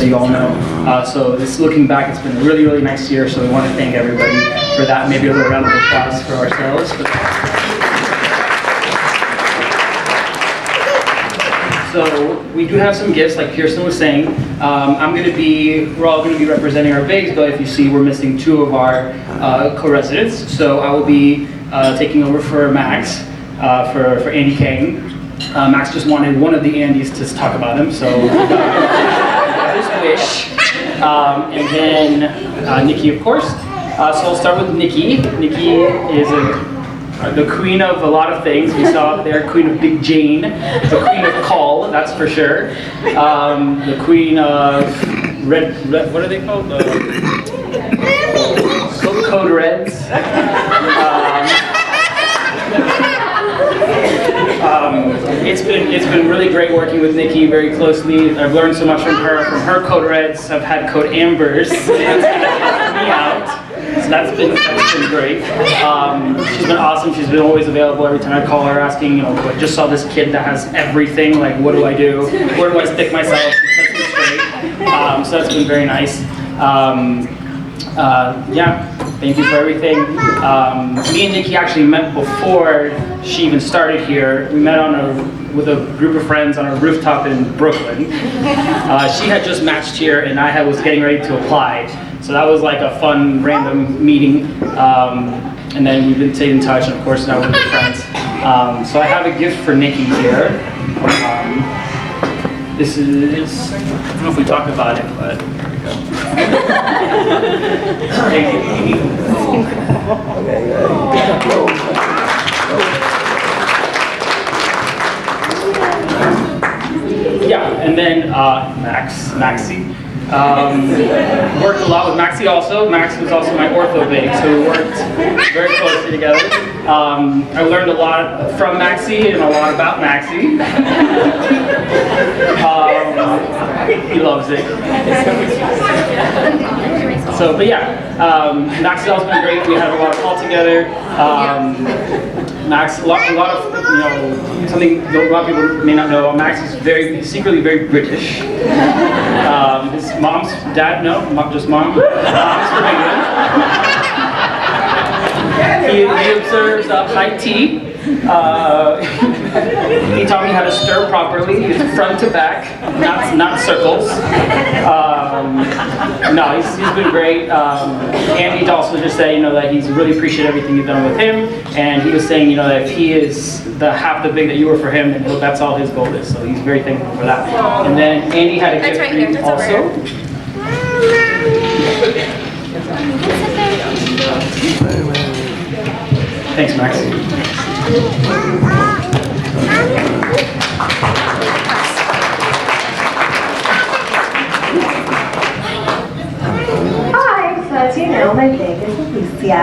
you all know. So this, looking back, it's been a really, really nice year, so we want to thank everybody for that. Maybe a little round of applause for ourselves. So we do have some gifts, like Kirsten was saying. We're all going to be representing our bigs, but if you see, we're missing 2 of our co-residents. So I will be taking over for Max, for Andy Kane. Max just wanted one of the Andys to talk about him, so his wish. And then Nikki, of course. So I'll start with Nikki. Nikki is the queen of a lot of things. We saw up there, queen of Big Jane, the queen of Call, that's for sure. The queen of red, what are they called? Code Reds. It's been really great working with Nikki very closely. I've learned so much from her Code Reds. I've had Code Ambers. It's helped me out. So that's been great. She's been awesome. She's been always available every time I call her, asking, I just saw this kid that has everything. Like, what do I do? Where do I stick myself? She sets me straight. So that's been very nice. Yeah, thank you for everything. Me and Nikki actually met before she even started here. We met with a group of friends on a rooftop in Brooklyn. She had just matched here, and I was getting ready to apply. So that was like a fun, random meeting. And then we've been staying in touch, and of course now we're good friends. So I have a gift for Nikki here. This is, I don't know if we talk about it, but here we go. Thank you. Yeah, and then Maxie. Worked a lot with Maxie also. Max was also my ortho big, so we worked very closely together. I learned a lot from Maxie and a lot about Maxie. He loves it. So, but yeah, Maxie's also been great. We had a lot of call together. Max, a lot of, something a lot of people may not know, Max is secretly very British. His mom's dad, just mom. Mom's from England. He observes high tea. He taught me how to stir properly. It's front to back, not circles. No, he's been great. Andy also just said, that he's really appreciated everything you've done with him, and he was saying, that if he is half the big that you were for him, then that's all his goal is. So he's very thankful for that. And then Andy had a gift for you also. Thanks, Max. Hi, so as you know, my big is Alicia,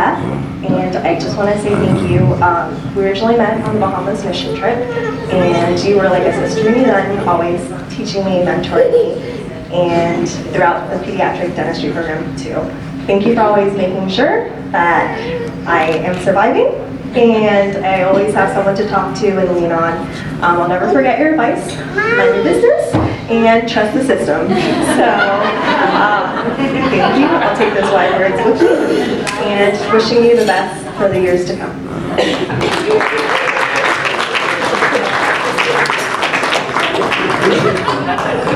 and I just want to say thank you. We originally met on the Bahamas mission trip, and you were like a sister to me then, always teaching me, mentoring me, and throughout the pediatric dentistry program too. Thank you for always making sure that I am surviving, and I always have someone to talk to and lean on. I'll never forget your advice, mind your business, and trust the system. So, thank you. I'll take those wise words with me, and wishing you the best for the years to come.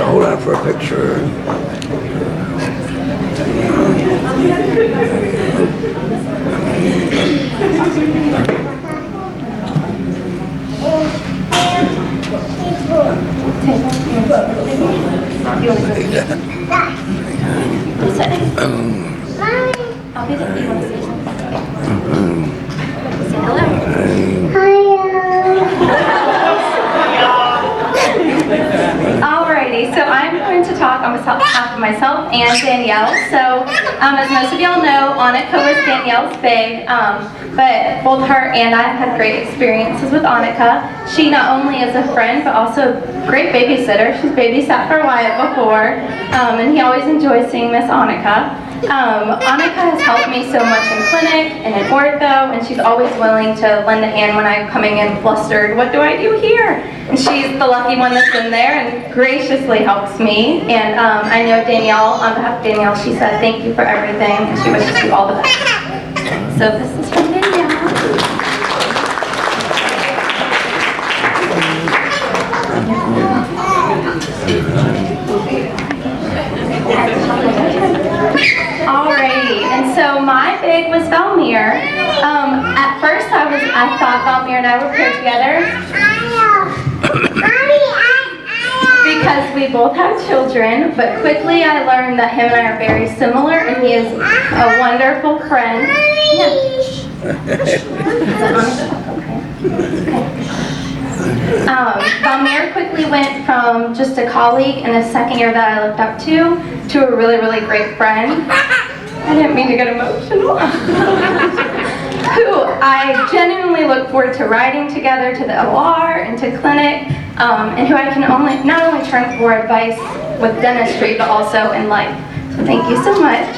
Hold on for a picture. I'll be the you want to say something? Say hello. Alrighty, so I'm going to talk on behalf of myself and Danielle. So, as most of y'all know, Annika was Danielle's big, but both her and I have had great experiences with Annika. She not only is a friend, but also a great babysitter. She's babysat for Wyatt before, and he always enjoys seeing Miss Annika. Annika has helped me so much in clinic and in ortho, and she's always willing to lend a hand when I'm coming in flustered. What do I do here? And she's the lucky one that's in there and graciously helps me. And I know Danielle, on behalf of Danielle, she said thank you for everything, and she wishes you all the best. So this is from Danielle. Alrighty, and so my big was Valmir. At first I thought Valmir and I were paired together because we both have children, but quickly I learned that him and I are very similar, and he is a wonderful friend. Valmir quickly went from just a colleague and a second year that I looked up to a really, really great friend. I didn't mean to get emotional. Who I genuinely look forward to riding together to the OR and to clinic, and who I can not only turn for advice with dentistry, but also in life. So thank you so much.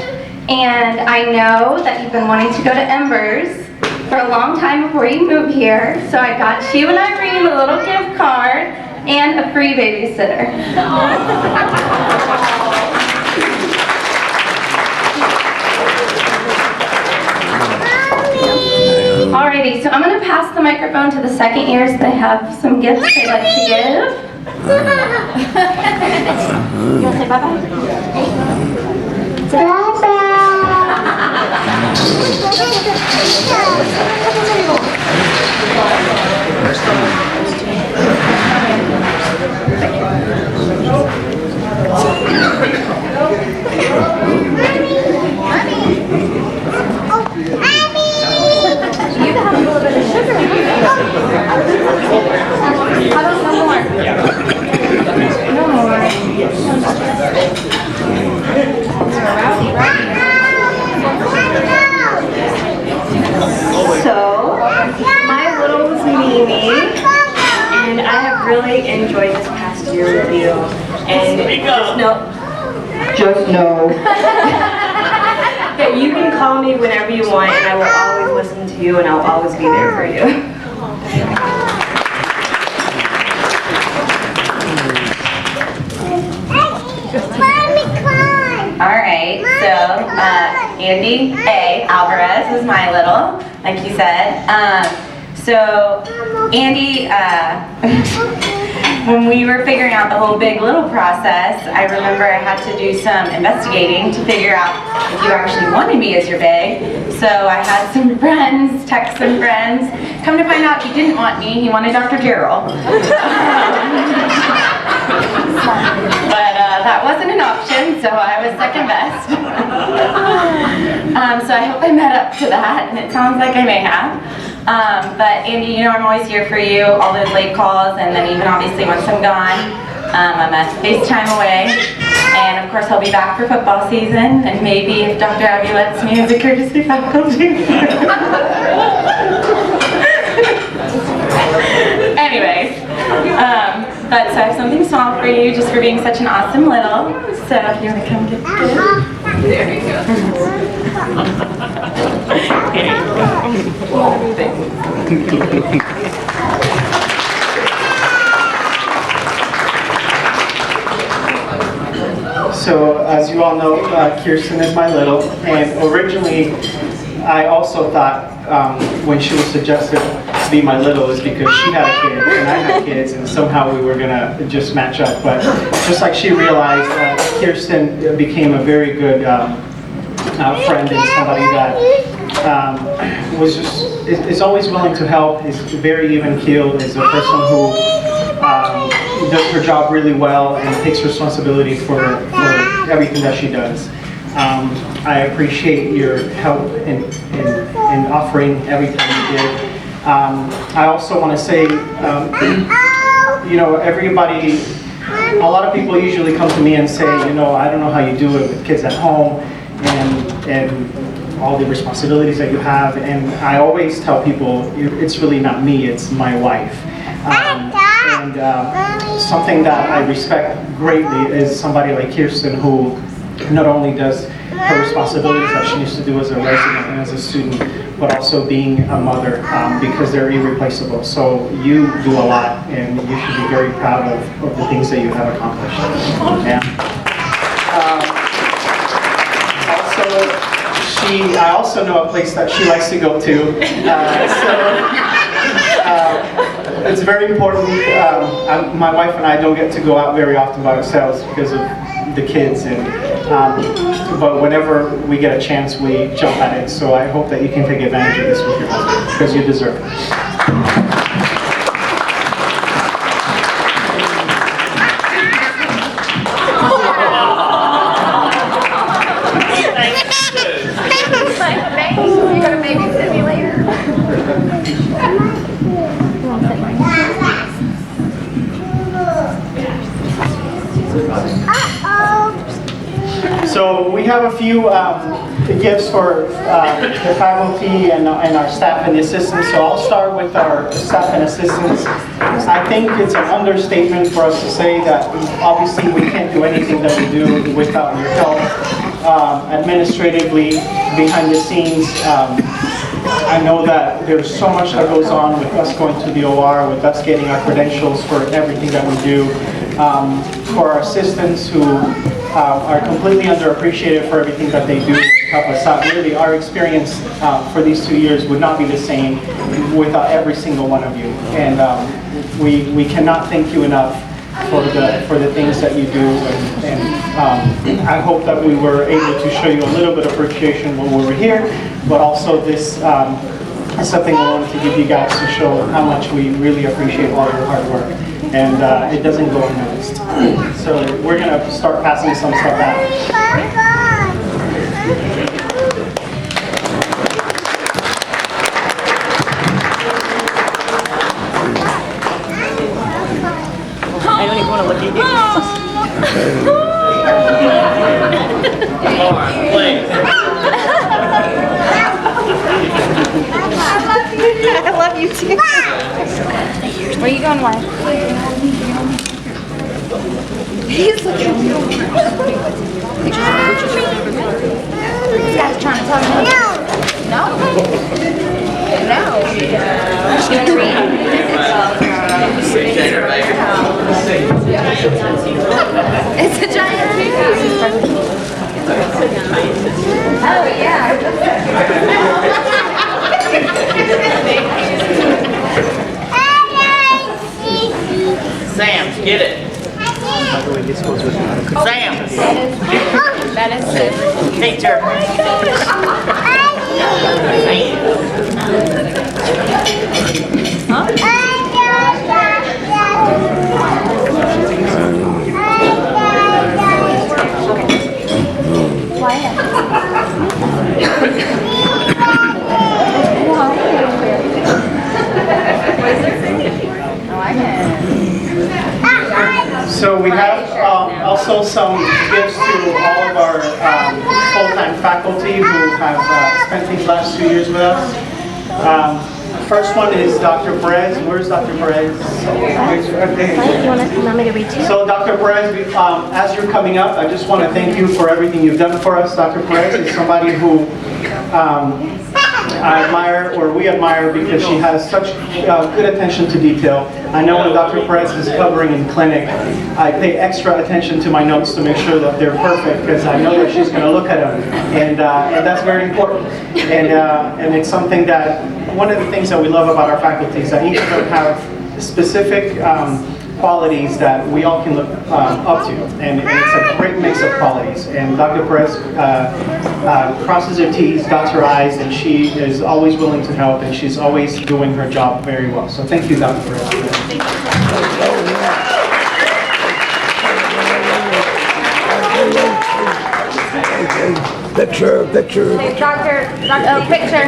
And I know that you've been wanting to go to Embers for a long time before you moved here, so I got you and Irene a little gift card and a free babysitter. Alrighty, so I'm going to pass the microphone to the second years. They have some gifts they'd like to give. You want to say bye-bye? You have a little bit of sugar. How about no more? No more. So, my little was Mimi, and I have really enjoyed this past year with you. And just know that you can call me whenever you want, and I will always listen to you, and I'll always be there for you. Alright, so Andy A. Alvarez is my little, like you said. So Andy, when we were figuring out the whole big little process, I remember I had to do some investigating to figure out if you actually wanted me as your big. So I had some friends, text some friends. Come to find out he didn't want me, he wanted Dr. Gerald. But that wasn't an option, so I was second best. So I hope I met up to that, and it sounds like I may have. But Andy, you know I'm always here for you, all those late calls, and then even obviously once I'm gone, I'm a FaceTime away. And of course I'll be back for football season, and maybe if Dr. Abby lets me as a courtesy faculty. Anyways, but so I have something small for you just for being such an awesome little. So if you want to come get it. There you go. So as you all know, Kirsten is my little, and originally I also thought when she was suggested to be my little is because she had a kid and I had kids, and somehow we were gonna just match up. But just like she realized, Kirsten became a very good friend and somebody that is always willing to help, is very even-keeled, is a person who does her job really well and takes responsibility for everything that she does. I appreciate your help in offering everything you did. I also want to say, you know, everybody, a lot of people usually come to me and say, you know, I don't know how you do it with kids at home and all the responsibilities that you have. And I always tell people, it's really not me, it's my wife. Something that I respect greatly is somebody like Kirsten, who not only does her responsibilities that she used to do as a resident and as a student, but also being a mother, because they're irreplaceable. So you do a lot, and you should be very proud of the things that you have accomplished. Yeah. I also know a place that she likes to go to. It's very important. My wife and I don't get to go out very often by ourselves because of the kids, but whenever we get a chance, we jump at it. So I hope that you can take advantage of this with your husband, because you deserve it. You gonna babysit me later? So we have a few gifts for the faculty and our staff and the assistants. So I'll start with our staff and assistants. I think it's an understatement for us to say that obviously we can't do anything that we do without your help. Administratively, behind the scenes, I know that there's so much that goes on with us going to the OR, with us getting our credentials for everything that we do. For our assistants who are completely underappreciated for everything that they do to help us out. Really, our experience for these 2 years would not be the same without every single one of you. And we cannot thank you enough for the things that you do. And I hope that we were able to show you a little bit of appreciation when we were here, but also this is something we wanted to give you guys to show how much we really appreciate all your hard work. And it doesn't go unnoticed. So we're going to start passing some stuff out. I don't even want to look at you. All right, please. I love you too. Where are you going, Wyatt? He's looking. This guy's trying to tell me. No. No. You want to read? It's a giant Oh, yeah. Sam, get it. Sam. That is it. Teacher. So we have also some gifts to all of our full-time faculty who have spent these last 2 years with us. First one is Dr. Perez. Where's Dr. Perez? You want me to read too? So Dr. Perez, as you're coming up, I just want to thank you for everything you've done for us. Dr. Perez is somebody who I admire, or we admire, because she has such good attention to detail. I know when Dr. Perez is covering in clinic, I pay extra attention to my notes to make sure that they're perfect, because I know that she's going to look at them, and that's very important. And it's something that, one of the things that we love about our faculty is that each of them have specific qualities that we all can look up to, and it's a great mix of qualities. And Dr. Perez crosses her T's, dots her I's, and she is always willing to help, and she's always doing her job very well. So thank you, Dr. Perez. Thank you. Picture. Doctor, picture.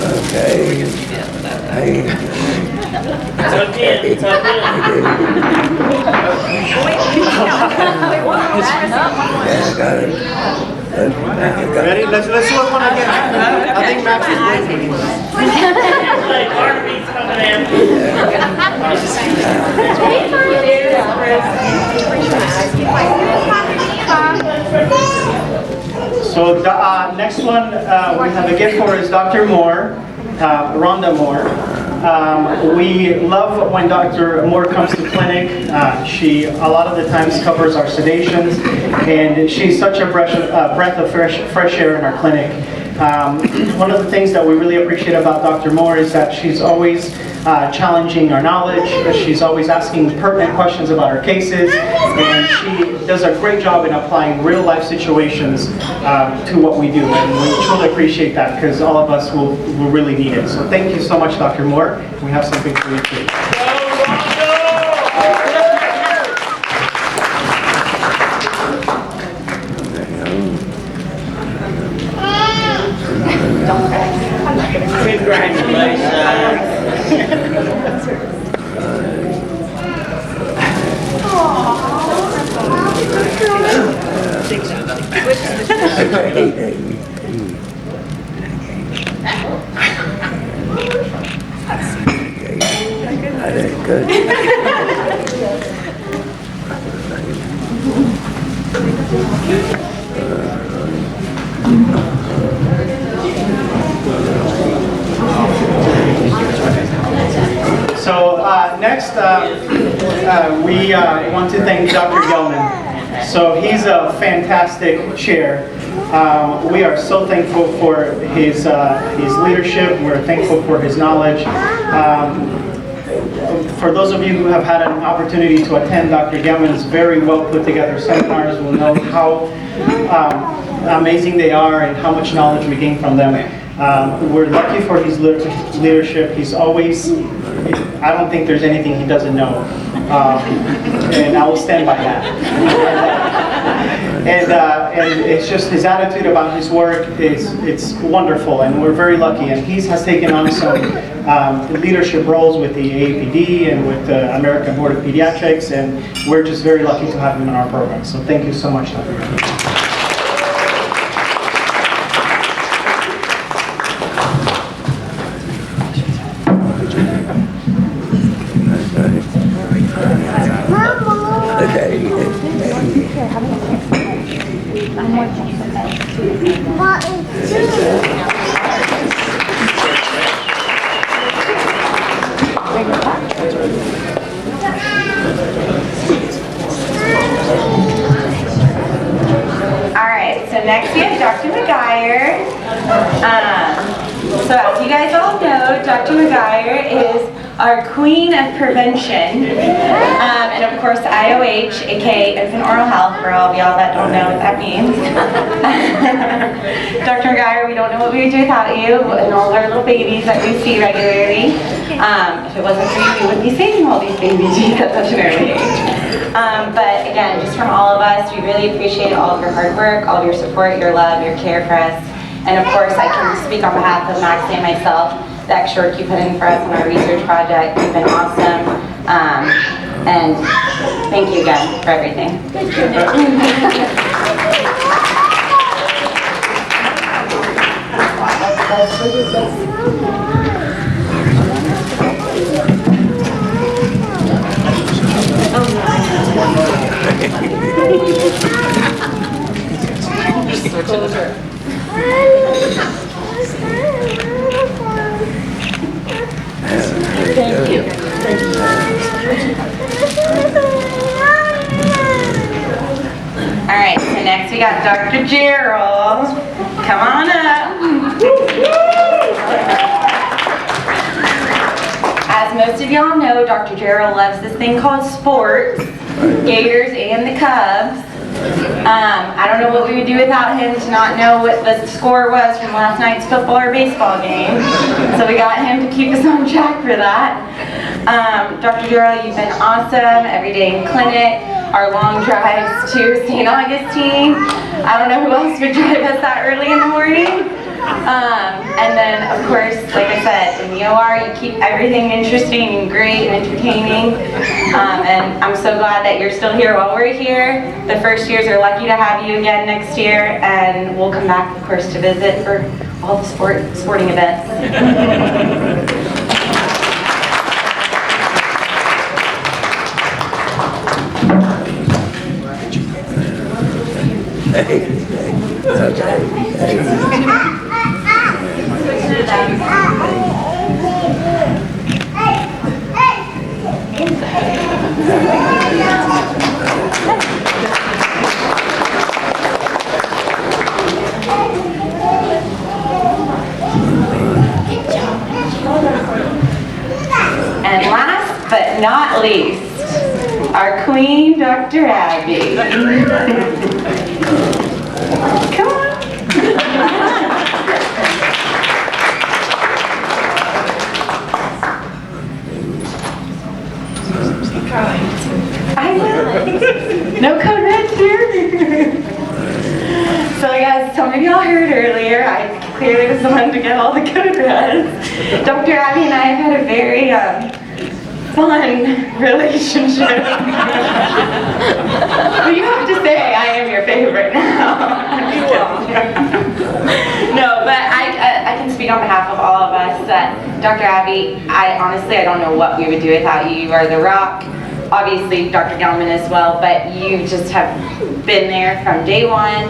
Okay. Tuck in. Yeah, got it. Ready? Let's do it one again. I think Max is waiting. Like, Harvey's coming in. So next one we have a gift for is Dr. Moore, Rhonda Moore. We love when Dr. Moore comes to clinic. She a lot of the times covers our sedations, and she's such a breath of fresh air in our clinic. One of the things that we really appreciate about Dr. Moore is that she's always challenging our knowledge. She's always asking pertinent questions about our cases, and she does a great job in applying real life situations to what we do, and we truly appreciate that because all of us will really need it. So thank you so much, Dr. Moore. We have something for you too. Good. So next, we want to thank Dr. Gelman. So he's a fantastic chair. We are so thankful for his leadership. We're thankful for his knowledge. For those of you who have had an opportunity to attend Dr. Gelman's very well put together seminars will know how amazing they are and how much knowledge we gain from them. We're lucky for his leadership. He's always, I don't think there's anything he doesn't know. And I will stand by that. And it's just his attitude about his work, it's wonderful, and we're very lucky. And he has taken on some leadership roles with the AAPD and with the American Board of Pediatrics, and we're just very lucky to have him in our program. So thank you so much, Dr. Next we have Dr. McGuire. So as you guys all know, Dr. McGuire is our queen of prevention. And of course IOH, aka Infant Oral Health, for all of y'all that don't know what that means. Dr. McGuire, we don't know what we would do without you and all our little babies that we see regularly. If it wasn't for you, we wouldn't be saving all these babies at such an early age. But again, just from all of us, we really appreciate all of your hard work, all of your support, your love, your care for us. And of course, I can speak on behalf of Max and myself, the extra work you put in for us on our research project. You've been awesome. And thank you again for everything. Thank you. All right, so next we got Dr. Gerald. Come on up. As most of y'all know, Dr. Gerald loves this thing called sports, Gators and the Cubs. I don't know what we would do without him to not know what the score was from last night's football or baseball game. So we got him to keep us on track for that. Dr. Gerald, you've been awesome every day in clinic, our long drives to St. Augustine. I don't know who else would drive us that early in the morning. And then, of course, like I said, in the OR, you keep everything interesting and great and entertaining. And I'm so glad that you're still here while we're here. The first years are lucky to have you again next year, and we'll come back, of course, to visit for all the sporting events. And last but not least, our queen, Dr. Abby. Come on. I will. No code reds here. So guys, some of y'all heard earlier, I clearly was the one to get all the code reds. Dr. Abby and I have had a very fun relationship. But you have to say I am your favorite now. No, but I can speak on behalf of all of us that Dr. Abby, I don't know what we would do without you. You are the rock. Obviously, Dr. Gelman as well, but you just have been there from day one.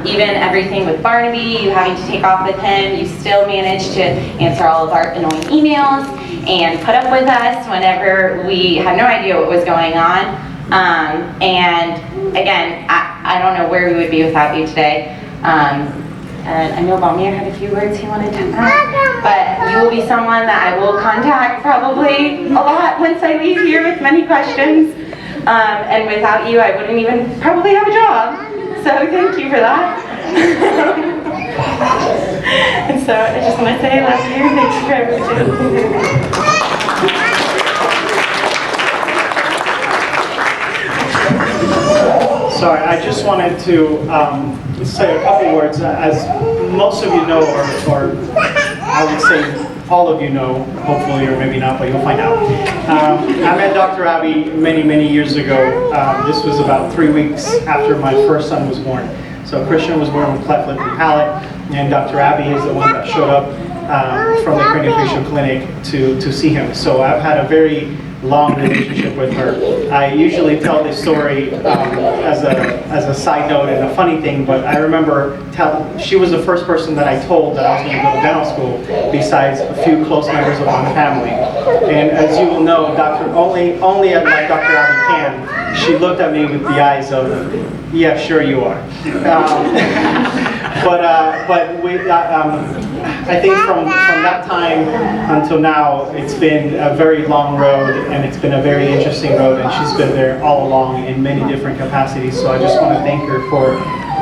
Even everything with Barnaby, you having to take off with him, you still managed to answer all of our annoying emails and put up with us whenever we had no idea what was going on. And again, I don't know where we would be without you today. And I know Balmir had a few words he wanted to add, but you will be someone that I will contact probably a lot once I leave here with many questions. And without you, I wouldn't even probably have a job. So thank you for that. And so I just want to say I love you. Thank you for everything. Sorry, I just wanted to say a couple words. As most of you know, or I would say all of you know, hopefully, or maybe not, but you'll find out. I met Dr. Abby many years ago. This was about 3 weeks after my first son was born. So Christian was born with cleft lip and palate, and Dr. Abby is the one that showed up from the craniofacial clinic to see him. So I've had a very long relationship with her. I usually tell this story as a side note and a funny thing, but I remember she was the first person that I told that I was going to go to dental school, besides a few close members of my family. And as you will know, only like Dr. Abby can, she looked at me with the eyes of, yeah, sure you are. I think from that time until now, it's been a very long road, and it's been a very interesting road, and she's been there all along in many different capacities. So I just want to thank her for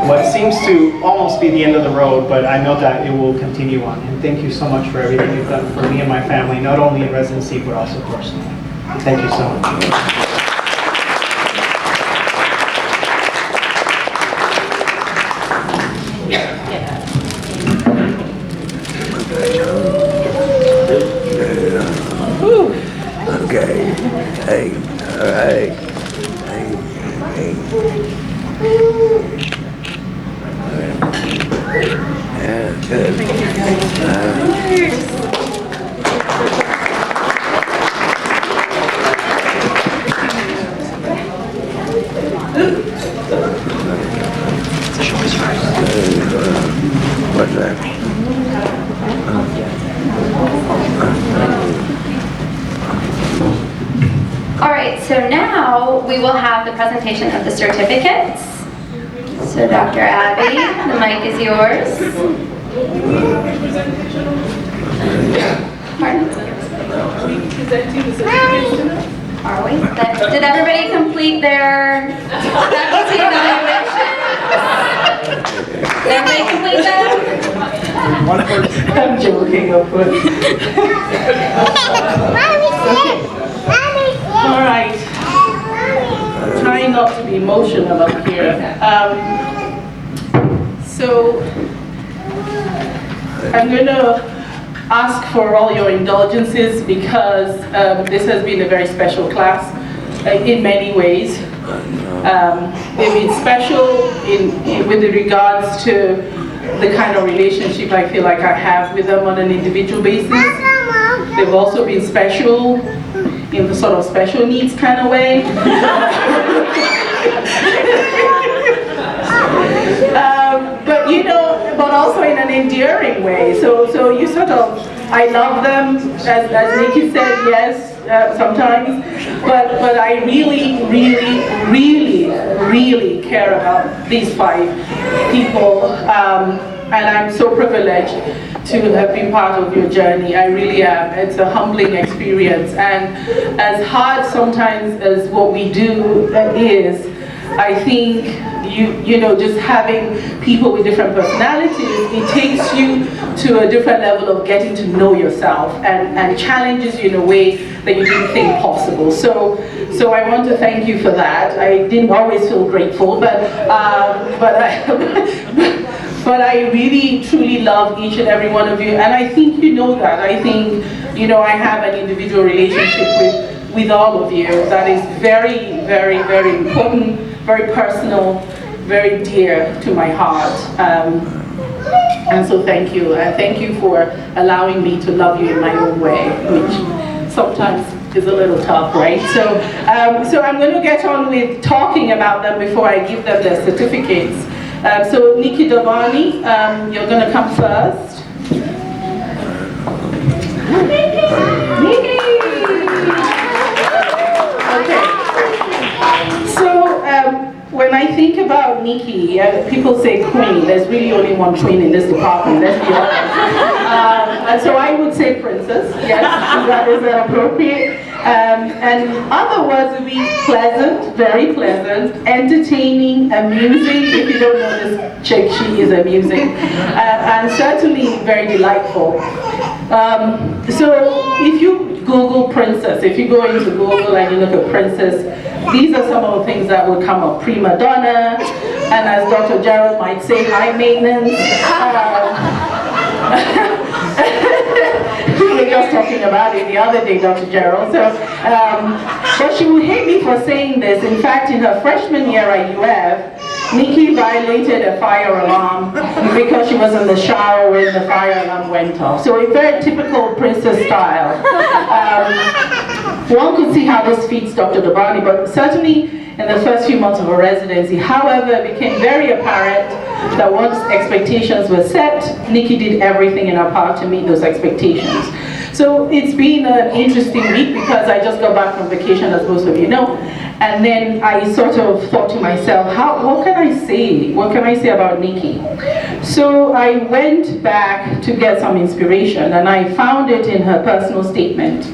what seems to almost be the end of the road, but I know that it will continue on. And thank you so much for everything you've done for me and my family, not only in residency, but also personally. Thank you so much. Okay. Hey. All right. Hey. Yeah, good. What's that? All right, so now we will have the presentation of the certificates. So Dr. Abby, the mic is yours. Pardon? Are we? Did everybody complete their faculty evaluation? Did everybody complete them? One person. I'm joking, of course. All right. Trying not to be emotional up here. So I'm going to ask for all your indulgences because this has been a very special class in many ways. They've been special with regards to the kind of relationship I feel like I have with them on an individual basis. They've also been special in the sort of special needs kind of way. But but also in an endearing way. So you sort of, I love them, as Nikki said, yes, sometimes, but I really, really, really, really care about these 5 people, and I'm so privileged to have been part of your journey. I really am. It's a humbling experience, and as hard sometimes as what we do is, I think just having people with different personalities, it takes you to a different level of getting to know yourself and challenges you in a way that you didn't think possible. So I want to thank you for that. I didn't always feel grateful, but I really, truly love each and every one of you, and I think you know that. I think, I have an individual relationship with all of you that is very, very, very important, very personal, very dear to my heart. And so thank you. And thank you for allowing me to love you in my own way, which sometimes is a little tough, right? So I'm going to get on with talking about them before I give them their certificates. So Nikki Davani, you're going to come first. Nikki! Okay. So when I think about Nikki, people say queen. There's really only one queen in this department, let's be honest. And so I would say princess, yes, is that appropriate? And other words would be pleasant, very pleasant, entertaining, amusing. If you don't know this chick, she is amusing, and certainly very delightful. So if you Google princess, if you go into Google and you look at princess, these are some of the things that would come up. Prima donna, and as Dr. Gerald might say, high maintenance. We were just talking about it the other day, Dr. Gerald. So, but she would hate me for saying this. In fact, in her freshman year at UF, Nikki violated a fire alarm because she was in the shower when the fire alarm went off. So a very typical princess style. One could see how this feeds Dr. Dabani, but certainly in the first few months of her residency. However, it became very apparent that once expectations were set, Nikki did everything in her power to meet those expectations. So it's been an interesting week because I just got back from vacation, as most of you know, and then I sort of thought to myself, what can I say? What can I say about Nikki? So I went back to get some inspiration, and I found it in her personal statement.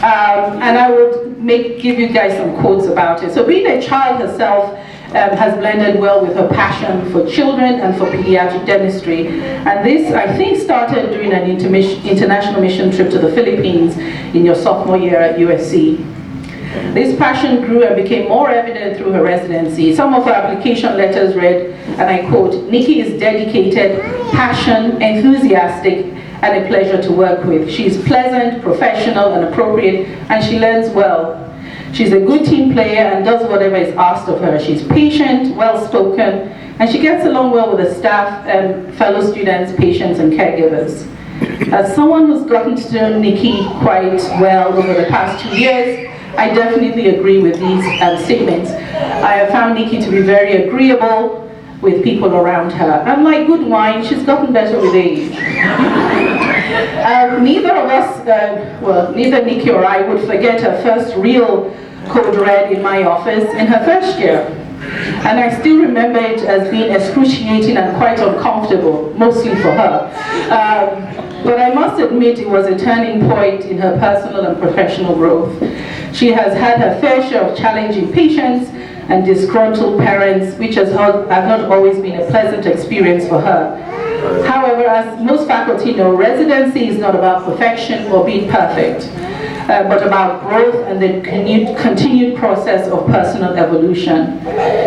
And I would give you guys some quotes about it. So being a child herself has blended well with her passion for children and for pediatric dentistry. And this, I think, started during an international mission trip to the Philippines in your sophomore year at USC. This passion grew and became more evident through her residency. Some of her application letters read, and I quote, "Nikki is dedicated, passionate, enthusiastic, and a pleasure to work with. She's pleasant, professional, and appropriate, and she learns well. She's a good team player and does whatever is asked of her. She's patient, well-spoken, and she gets along well with the staff and fellow students, patients, and caregivers." As someone who's gotten to know Nikki quite well over the past 2 years, I definitely agree with these statements. I have found Nikki to be very agreeable with people around her. And like good wine, she's gotten better with age. Neither of us, neither Nikki or I would forget her first real code red in my office in her first year. And I still remember it as being excruciating and quite uncomfortable, mostly for her. But I must admit it was a turning point in her personal and professional growth. She has had her fair share of challenging patients and disgruntled parents, which have not always been a pleasant experience for her. However, as most faculty know, residency is not about perfection or being perfect, but about growth and the continued process of personal evolution.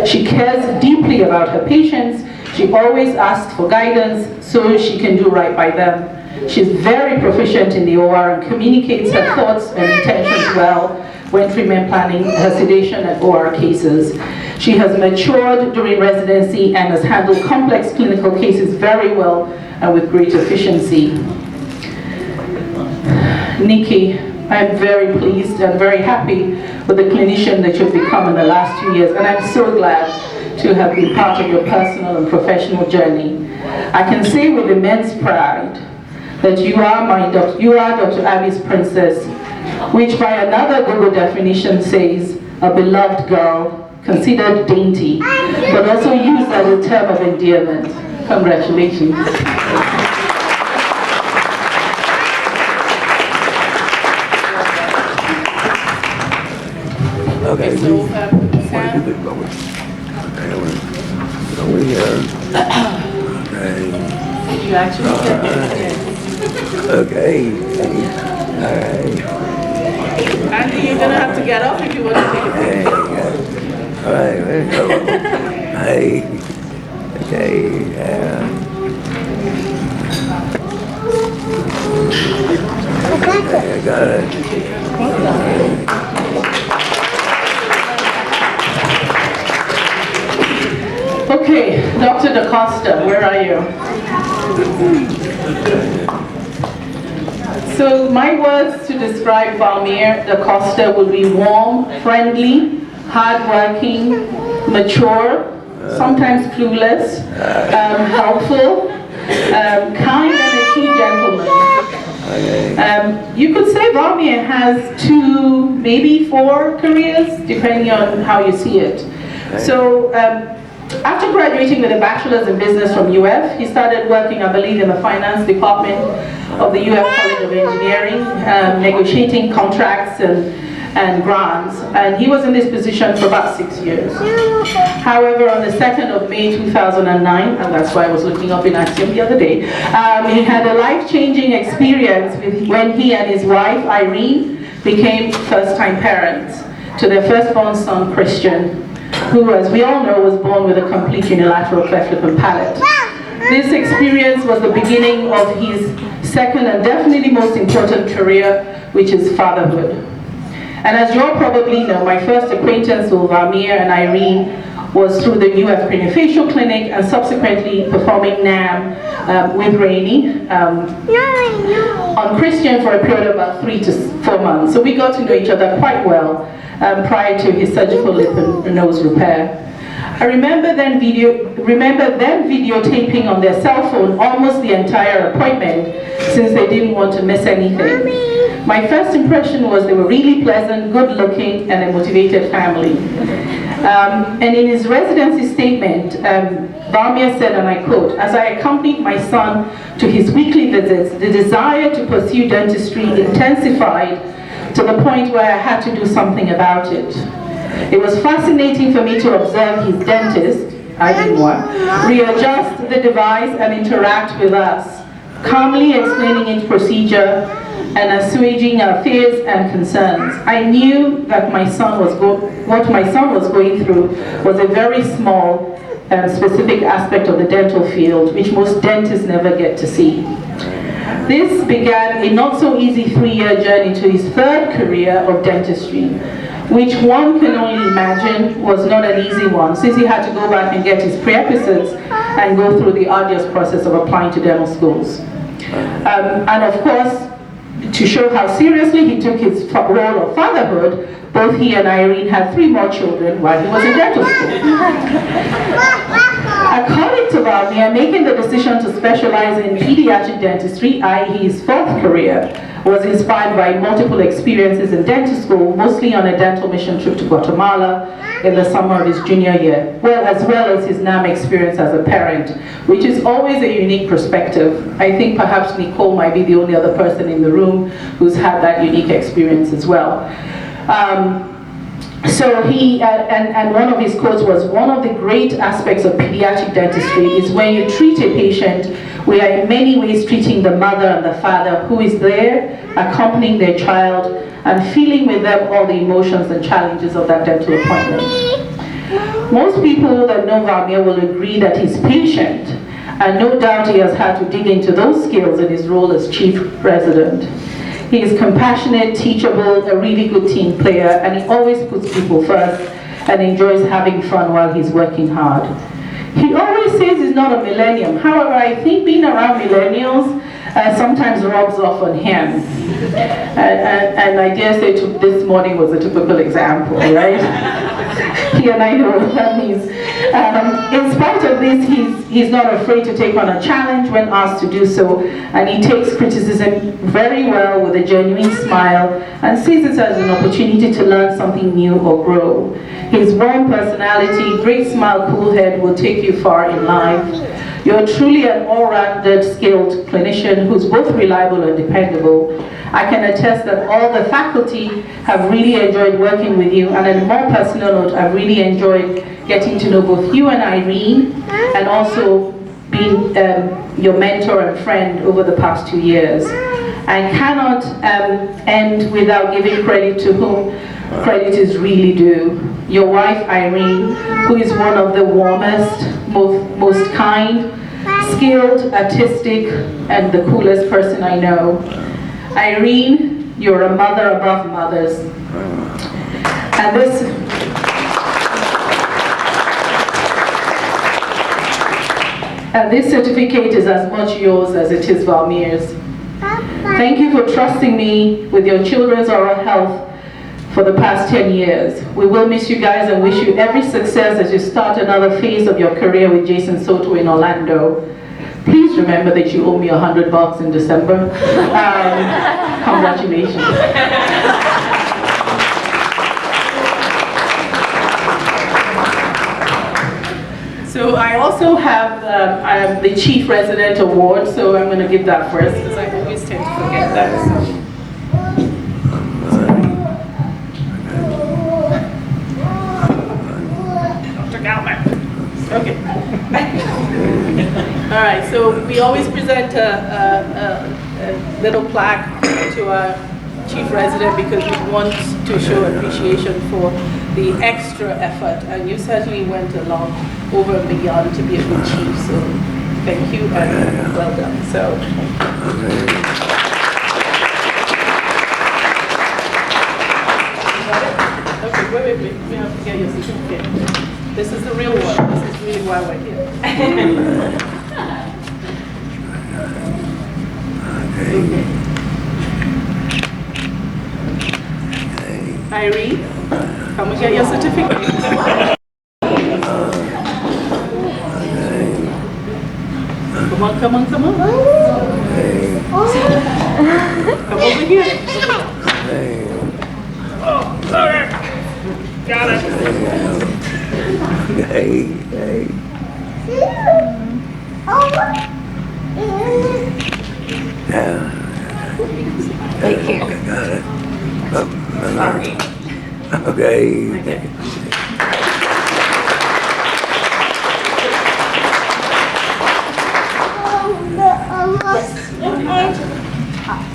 She cares deeply about her patients. She always asks for guidance so she can do right by them. She's very proficient in the OR and communicates her thoughts and intentions well when treatment planning her sedation and OR cases. She has matured during residency and has handled complex clinical cases very well and with great efficiency. Nikki, I'm very pleased and very happy with the clinician that you've become in the last 2 years, and I'm so glad to have been part of your personal and professional journey. I can say with immense pride that you are Dr. Abby's princess, which by another Google definition says a beloved girl, considered dainty, but also used as a term of endearment. Congratulations. Okay, So, Sam? over here. Okay. You actually get Okay. All right. Andy, you're gonna have to get up if you want to take a Hey, all right, let's go. Hey, okay, yeah. Okay, I got it. Okay, Dr. DaCosta, where are you? So my words to describe Valmir DaCosta will be warm, friendly, hardworking, mature, sometimes clueless, helpful, kind and a true gentleman. You could say Valmir has 2, maybe 4 careers, depending on how you see it. So after graduating with a bachelor's in business from UF, he started working, I believe, in the finance department of the UF College of Engineering, negotiating contracts and grants, and he was in this position for about 6 years. However, on the 2nd of May 2009, and that's why I was looking up in Axiom the other day, he had a life-changing experience when he and his wife, Irene, became first-time parents to their firstborn son, Christian, who, as we all know, was born with a complete unilateral cleft lip and palate. This experience was the beginning of his second and definitely most important career, which is fatherhood. And as you all probably know, my first acquaintance with Valmir and Irene was through the UF Craniofacial Clinic and subsequently performing NAM with Rainey on Christian for a period of about 3 to 4 months. So we got to know each other quite well prior to his surgical lip and nose repair. I remember then videotaping on their cell phone almost the entire appointment since they didn't want to miss anything. My first impression was they were really pleasant, good looking, and a motivated family. And in his residency statement, Valmir said, and I quote, "As I accompanied my son to his weekly visits, the desire to pursue dentistry intensified to the point where I had to do something about it. It was fascinating for me to observe his dentist, readjust the device and interact with us, calmly explaining its procedure and assuaging our fears and concerns. I knew that what my son was going through was a very small and specific aspect of the dental field, which most dentists never get to see." This began a not so easy 3-year journey to his third career of dentistry, which one can only imagine was not an easy one, since he had to go back and get his prerequisites and go through the arduous process of applying to dental schools. And of course, to show how seriously he took his role of fatherhood, both he and Irene had 3 more children while he was in dental school. According to Valmir, making the decision to specialize in pediatric dentistry, i.e. his 4th career, was inspired by multiple experiences in dental school, mostly on a dental mission trip to Guatemala in the summer of his junior year, as well as his NAM experience as a parent, which is always a unique perspective. I think perhaps Nicole might be the only other person in the room who's had that unique experience as well. So he, and one of his quotes was, "One of the great aspects of pediatric dentistry is when you treat a patient, we are in many ways treating the mother and the father who is there, accompanying their child, and feeling with them all the emotions and challenges of that dental appointment." Most people that know Valmir will agree that he's patient, and no doubt he has had to dig into those skills in his role as chief resident. He is compassionate, teachable, a really good team player, and he always puts people first and enjoys having fun while he's working hard. He always says he's not a millennium. However, I think being around millennials sometimes rubs off on him. And I dare say this morning was a typical example, right? He and I know what that means. In spite of this, he's not afraid to take on a challenge when asked to do so, and he takes criticism very well with a genuine smile and sees it as an opportunity to learn something new or grow. His warm personality, great smile, cool head will take you far in life. You're truly an all-rounded, skilled clinician who's both reliable and dependable. I can attest that all the faculty have really enjoyed working with you, and on a more personal note, I've really enjoyed getting to know both you and Irene, and also being your mentor and friend over the past 2 years. I cannot end without giving credit to whom credit is really due. Your wife, Irene, who is one of the warmest, most kind, skilled, artistic, and the coolest person I know. Irene, you're a mother above mothers. And this certificate is as much yours as it is Valmier's. Thank you for trusting me with your children's oral health for the past 10 years. We will miss you guys and wish you every success as you start another phase of your career with Jason Soto in Orlando. Please remember that you owe me $100 in December. Congratulations. So I also have the Chief Resident Award, so I'm going to give that first because I always tend to forget that. So. Okay. All right, so we always present a little plaque to our chief resident because we want to show appreciation for the extra effort, and you certainly went along over and beyond to be a good chief, so thank you and well done. So. Okay, wait, we have to get your certificate. This is the real one. This is really why we're here. Irene, come and get your certificate. Come on. Come over here. Oh, sorry. Got it. Hey. Thank you. Got it. Okay.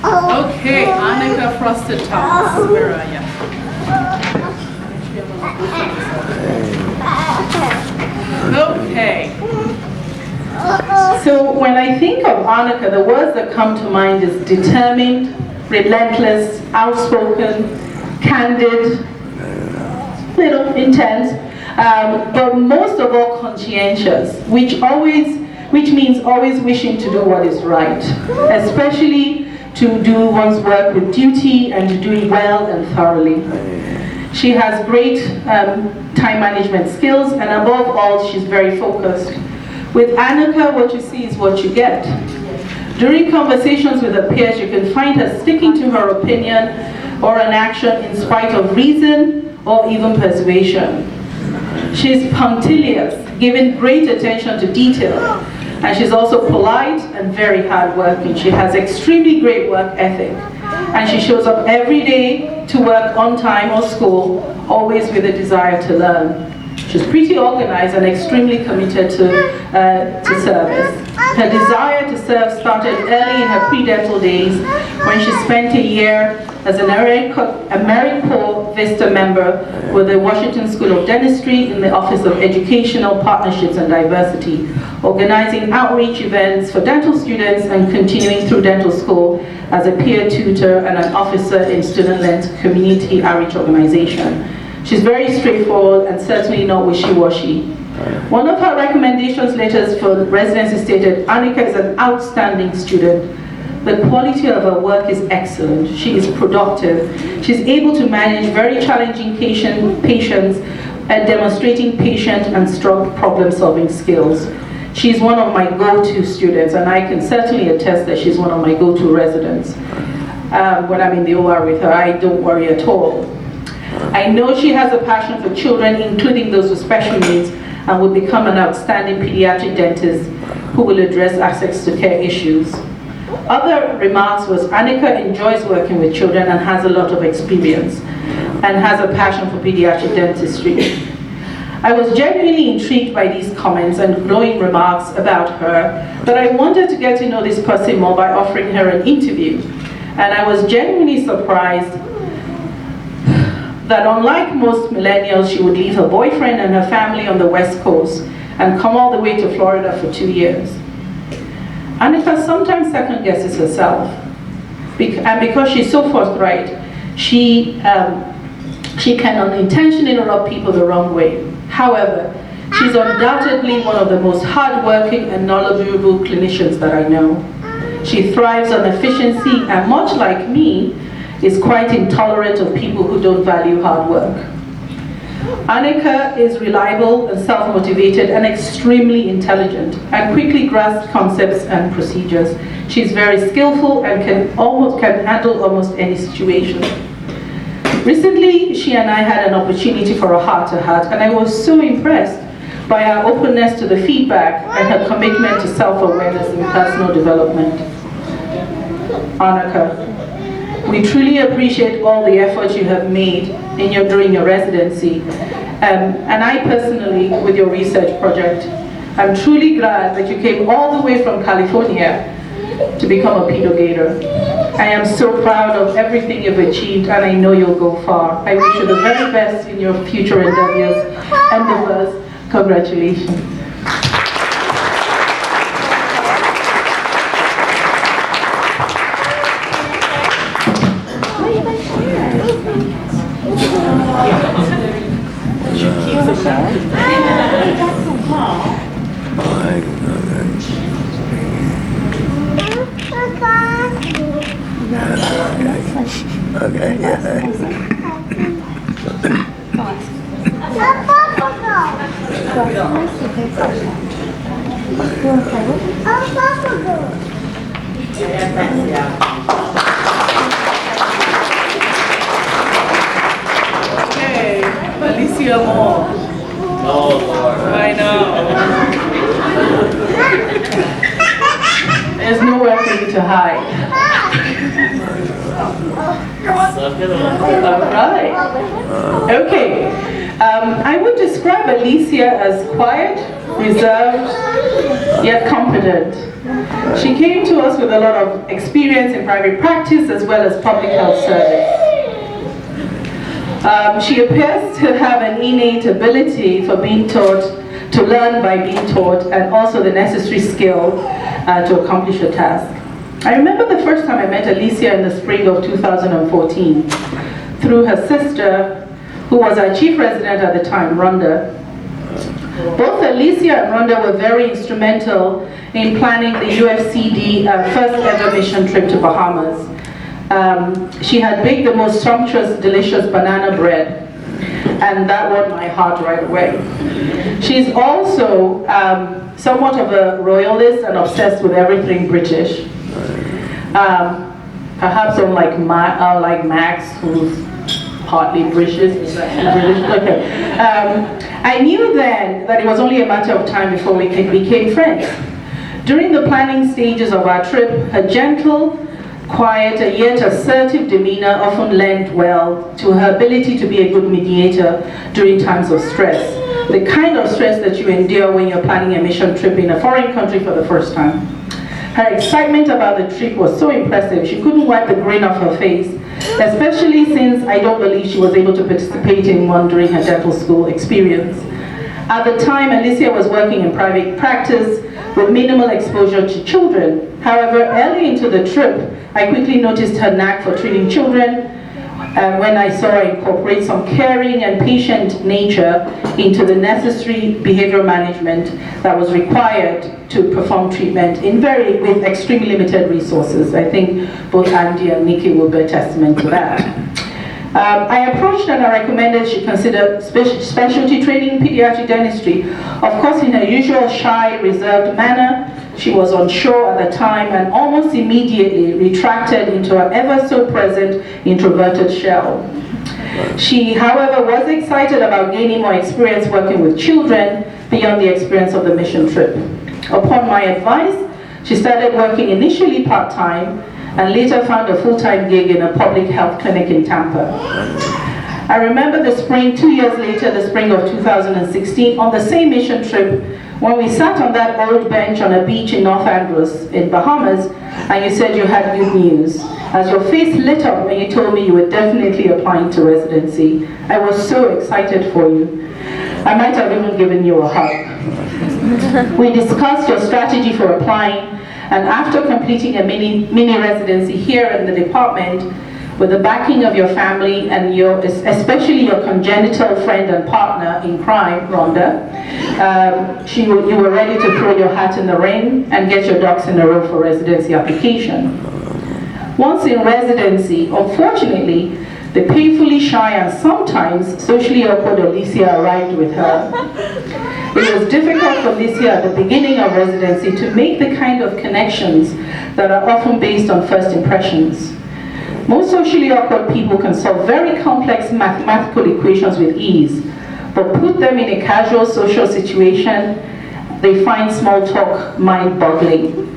Okay, Annika Frosted Thomas, where are you? Okay. So when I think of Annika, the words that come to mind is determined, relentless, outspoken, candid, little intense, but most of all conscientious, which means always wishing to do what is right, especially to do one's work with duty and to do it well and thoroughly. She has great time management skills, and above all, she's very focused. With Annika, what you see is what you get. During conversations with her peers, you can find her sticking to her opinion or an action in spite of reason or even persuasion. She's punctilious, giving great attention to detail, and she's also polite and very hardworking. She has extremely great work ethic, and she shows up every day to work on time or school, always with a desire to learn. She's pretty organized and extremely committed to service. Her desire to serve started early in her pre-dental days when she spent a year as an AmeriCorps Vista member with the Washington School of Dentistry in the Office of Educational Partnerships and Diversity, organizing outreach events for dental students and continuing through dental school as a peer tutor and an officer in student-led community outreach organization. She's very straightforward and certainly not wishy-washy. One of her recommendations letters for residency stated, Annika is an outstanding student. The quality of her work is excellent. She is productive. She's able to manage very challenging patients at demonstrating patient and strong problem-solving skills. She's one of my go-to students, and I can certainly attest that she's one of my go-to residents. When I'm in the OR with her, I don't worry at all. I know she has a passion for children, including those with special needs, and will become an outstanding pediatric dentist who will address access to care issues. Other remarks was Annika enjoys working with children and has a lot of experience and has a passion for pediatric dentistry. I was genuinely intrigued by these comments and glowing remarks about her, but I wanted to get to know this person more by offering her an interview. And I was genuinely surprised that unlike most millennials, she would leave her boyfriend and her family on the West Coast and come all the way to Florida for 2 years. Annika sometimes second guesses herself, and because she's so forthright, she can unintentionally rub people the wrong way. However, she's undoubtedly one of the most hardworking and knowledgeable clinicians that I know. She thrives on efficiency and, much like me, is quite intolerant of people who don't value hard work. Annika is reliable and self-motivated and extremely intelligent and quickly grasps concepts and procedures. She's very skillful and can handle almost any situation. Recently, she and I had an opportunity for a heart-to-heart, and I was so impressed by her openness to the feedback and her commitment to self-awareness and personal development. Annika, we truly appreciate all the effort you have made during your residency. And I personally, with your research project, I'm truly glad that you came all the way from California to become a PedoGator. I am so proud of everything you've achieved, and I know you'll go far. I wish you the very best in your future endeavors. Congratulations. Okay, yeah. Okay, Alicia Moore. Oh, Lord. I know. There's nowhere for you to hide. All right. Okay. I would describe Alicia as quiet, reserved, yet confident. She came to us with a lot of experience in private practice as well as public health service. She appears to have an innate ability for being taught, to learn by being taught, and also the necessary skill to accomplish a task. I remember the first time I met Alicia in the spring of 2014 through her sister, who was our chief resident at the time, Rhonda. Both Alicia and Rhonda were very instrumental in planning the UFCD first ever mission trip to Bahamas. She had baked the most sumptuous, delicious banana bread, and that won my heart right away. She's also somewhat of a royalist and obsessed with everything British. Perhaps unlike Max, who's partly British. Okay. I knew then that it was only a matter of time before we became friends. During the planning stages of our trip, her gentle, quiet, yet assertive demeanor often lent well to her ability to be a good mediator during times of stress. The kind of stress that you endure when you're planning a mission trip in a foreign country for the first time. Her excitement about the trip was so impressive, she couldn't wipe the grin off her face, especially since I don't believe she was able to participate in one during her dental school experience. At the time, Alicia was working in private practice with minimal exposure to children. However, early into the trip, I quickly noticed her knack for treating children, when I saw her incorporate some caring and patient nature into the necessary behavioral management that was required to perform treatment with extremely limited resources. I think both Andy and Nikki will bear testament to that. I approached and I recommended she consider specialty training in pediatric dentistry. Of course, in her usual shy, reserved manner, she was unsure at the time and almost immediately retracted into her ever so present introverted shell. She, however, was excited about gaining more experience working with children beyond the experience of the mission trip. Upon my advice, she started working initially part-time and later found a full-time gig in a public health clinic in Tampa. I remember the spring, 2 years later, the spring of 2016, on the same mission trip, when we sat on that old bench on a beach in North Andros in Bahamas, and you said you had good news. As your face lit up when you told me you were definitely applying to residency, I was so excited for you. I might have even given you a hug. We discussed your strategy for applying, and after completing a mini residency here in the department, with the backing of your family and especially your congenital friend and partner in crime, Rhonda, you were ready to throw your hat in the ring and get your ducks in a row for residency application. Once in residency, unfortunately, the painfully shy and sometimes socially awkward Alicia arrived with her. It was difficult for Alicia at the beginning of residency to make the kind of connections that are often based on first impressions. Most socially awkward people can solve very complex mathematical equations with ease, but put them in a casual social situation, they find small talk mind-boggling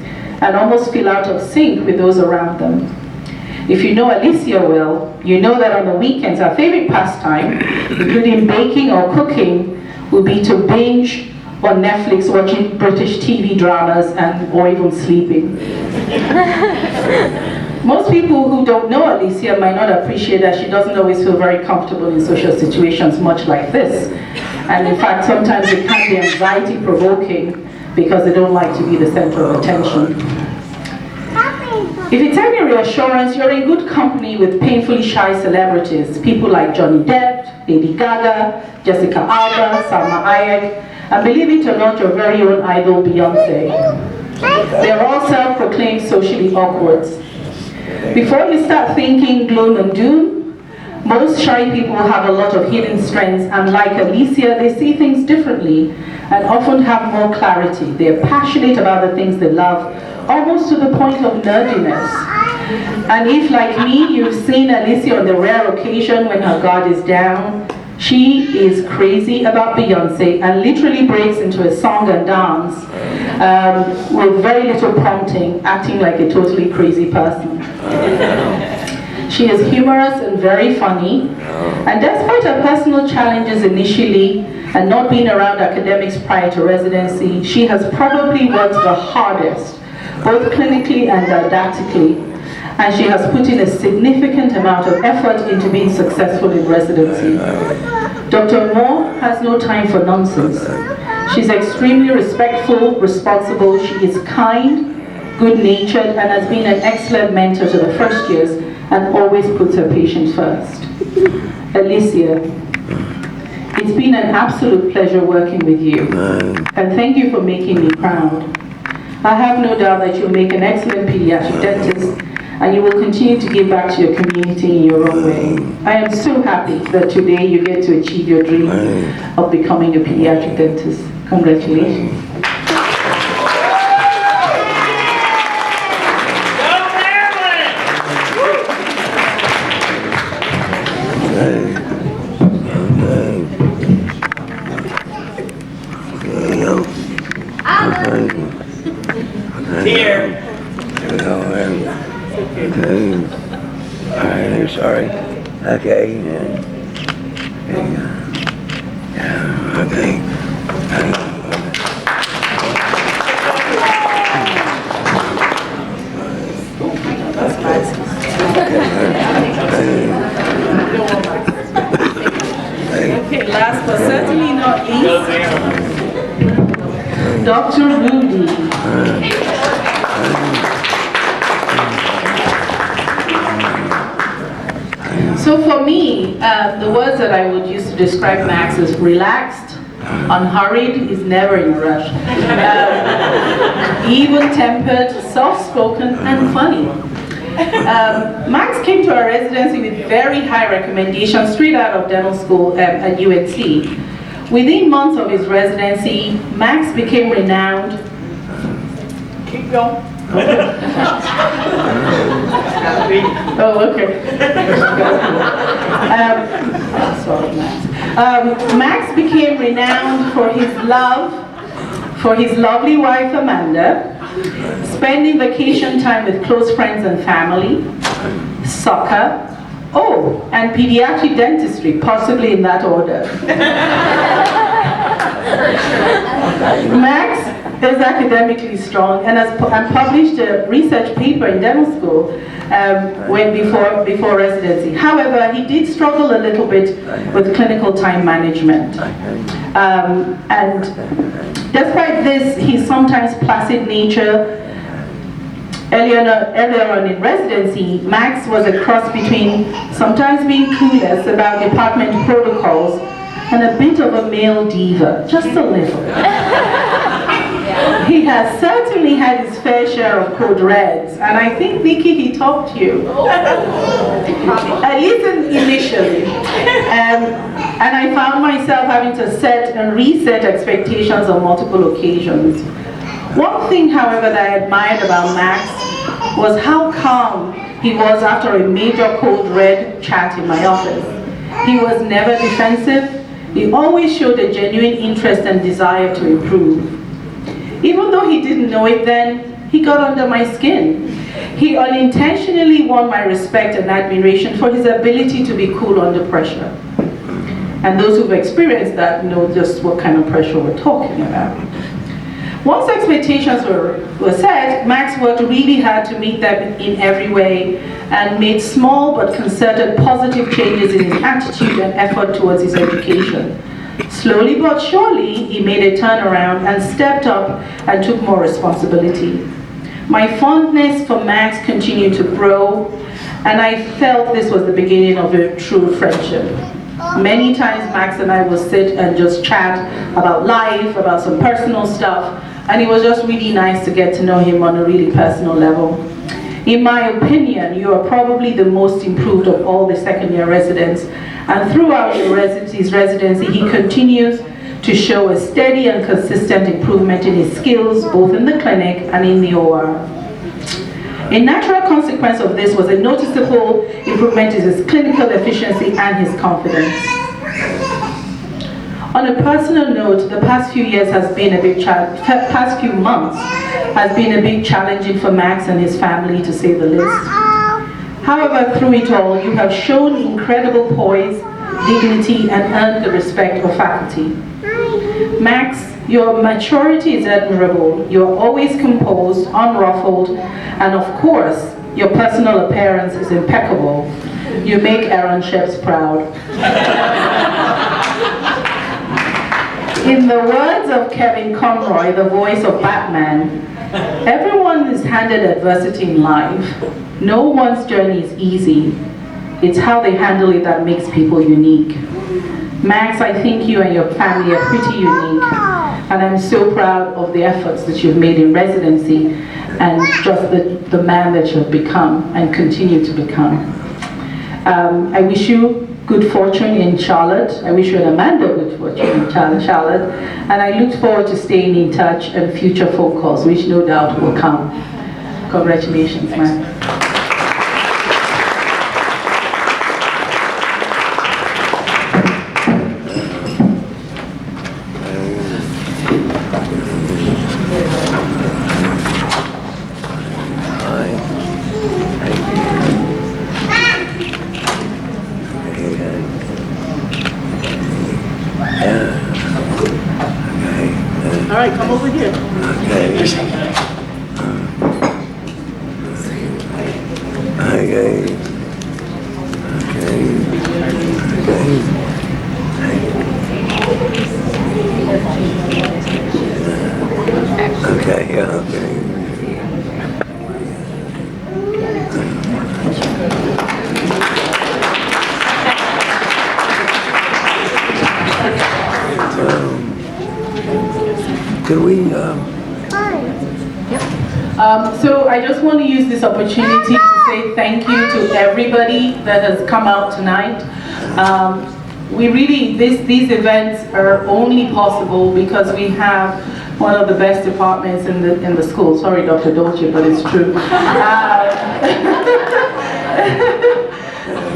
and almost feel out of sync with those around them. If you know Alicia well, you know that on the weekends our favorite pastime, including baking or cooking, will be to binge on Netflix watching British TV dramas or even sleeping. Most people who don't know Alicia might not appreciate that she doesn't always feel very comfortable in social situations much like this. And in fact, sometimes it can be anxiety-provoking because they don't like to be the center of attention. If it's any reassurance, you're in good company with painfully shy celebrities, people like Johnny Depp, Lady Gaga, Jessica Alba, Salma Hayek, and believe it or not, your very own idol, Beyonce. They're all self-proclaimed socially awkward. Before you start thinking gloom and doom, most shy people have a lot of hidden strengths, and like Alicia, they see things differently and often have more clarity. They're passionate about the things they love, almost to the point of nerdiness. And if, like me, you've seen Alicia on the rare occasion when her guard is down, she is crazy about Beyonce and literally breaks into a song and dance with very little prompting, acting like a totally crazy person. She is humorous and very funny, and despite her personal challenges initially and not being around academics prior to residency, she has probably worked the hardest, both clinically and didactically, and she has put in a significant amount of effort into being successful in residency. Dr. Moore has no time for nonsense. She's extremely respectful, responsible, she is kind, good-natured, and has been an excellent mentor to the first years and always puts her patients first. Alicia, it's been an absolute pleasure working with you, and thank you for making me proud. I have no doubt that you'll make an excellent pediatric dentist, and you will continue to give back to your community in your own way. I am so happy that today you get to achieve your dream of becoming a pediatric dentist. Congratulations. Here. Okay. All right, I'm sorry. Okay. Yeah, okay. Okay, last but certainly not least, Dr. Rudy. So for me, the words that I would use to describe Max is relaxed, unhurried, he's never in a rush, even-tempered, soft-spoken, and funny. Max came to our residency with very high recommendations straight out of dental school at UNC. Within months of his residency, Max became renowned. Keep going. Oh, okay. Sorry, Max. Max became renowned for his love for his lovely wife Amanda, spending vacation time with close friends and family, soccer, and pediatric dentistry, possibly in that order. Max is academically strong and has published a research paper in dental school before residency. However, he did struggle a little bit with clinical time management. And despite this, his sometimes placid nature, earlier on in residency, Max was a cross between sometimes being clueless about department protocols and a bit of a male diva, just a little. He has certainly had his fair share of code reds, and I think, Nikki, he topped you. At least initially. And I found myself having to set and reset expectations on multiple occasions. One thing, however, that I admired about Max was how calm he was after a major code red chat in my office. He was never defensive. He always showed a genuine interest and desire to improve. Even though he didn't know it then, he got under my skin. He unintentionally won my respect and admiration for his ability to be cool under pressure. And those who've experienced that know just what kind of pressure we're talking about. Once expectations were set, Max worked really hard to meet them in every way and made small but concerted positive changes in his attitude and effort towards his education. Slowly but surely, he made a turnaround and stepped up and took more responsibility. My fondness for Max continued to grow, and I felt this was the beginning of a true friendship. Many times Max and I would sit and just chat about life, about some personal stuff, and it was just really nice to get to know him on a really personal level. In my opinion, you are probably the most improved of all the second-year residents, and throughout his residency, he continues to show a steady and consistent improvement in his skills, both in the clinic and in the OR. A natural consequence of this was a noticeable improvement in his clinical efficiency and his confidence. On a personal note, the past few months has been a bit challenging for Max and his family, to say the least. However, through it all, you have shown incredible poise, dignity, and earned the respect of faculty. Max, your maturity is admirable. You are always composed, unruffled, and of course, your personal appearance is impeccable. You make Aaron Sheps proud. In the words of Kevin Conroy, the voice of Batman, everyone is handed adversity in life. No one's journey is easy. It's how they handle it that makes people unique. Max, I think you and your family are pretty unique, and I'm so proud of the efforts that you've made in residency and just the man that you've become and continue to become. I wish you good fortune in Charlotte. I wish you and Amanda good fortune in Charlotte. And I look forward to staying in touch and future phone calls, which no doubt will come. Congratulations, man. All right, come over here. Could we, So I just want to use this opportunity to say thank you to everybody that has come out tonight. These events are only possible because we have one of the best departments in the school. Sorry, Dr. Dolce, but it's true.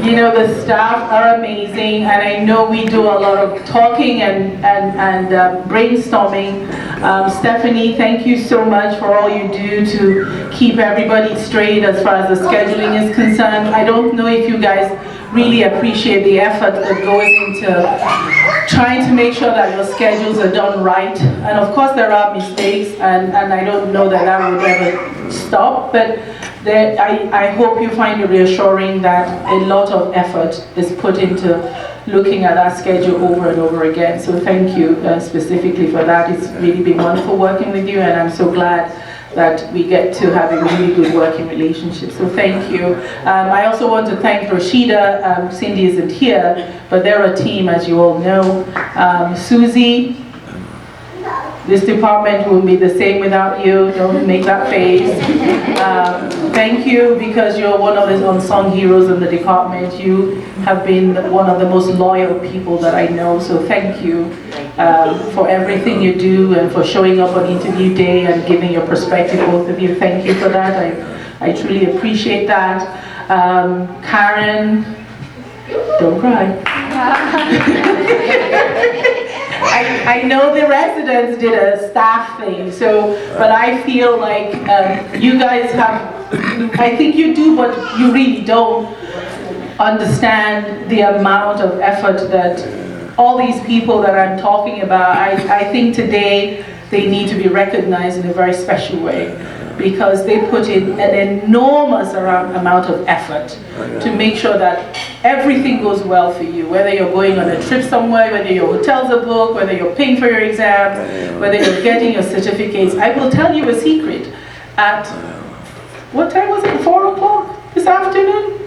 You know, the staff are amazing, and I know we do a lot of talking and brainstorming. Stephanie, thank you so much for all you do to keep everybody straight as far as the scheduling is concerned. I don't know if you guys really appreciate the effort that goes into trying to make sure that your schedules are done right. And of course there are mistakes, and I don't know that would ever stop, but I hope you find it reassuring that a lot of effort is put into looking at our schedule over and over again. So thank you specifically for that. It's really been wonderful working with you, and I'm so glad that we get to have a really good working relationship. So thank you. I also want to thank Rashida. Cindy isn't here, but they're a team, as you all know. Susie, this department will be the same without you. Don't make that face. Thank you, because you're one of the unsung heroes in the department. You have been one of the most loyal people that I know, so thank you for everything you do and for showing up on interview day and giving your perspective, both of you. Thank you for that. I truly appreciate that. Karen, don't cry. I know the residents did a staff thing, but I feel like you guys have, I think you do, but you really don't understand the amount of effort that all these people that I'm talking about, I think today they need to be recognized in a very special way, because they put in an enormous amount of effort to make sure that everything goes well for you, whether you're going on a trip somewhere, whether your hotels are booked, whether you're paying for your exams, whether you're getting your certificates. I will tell you a secret. At, what time was it, 4 o'clock this afternoon?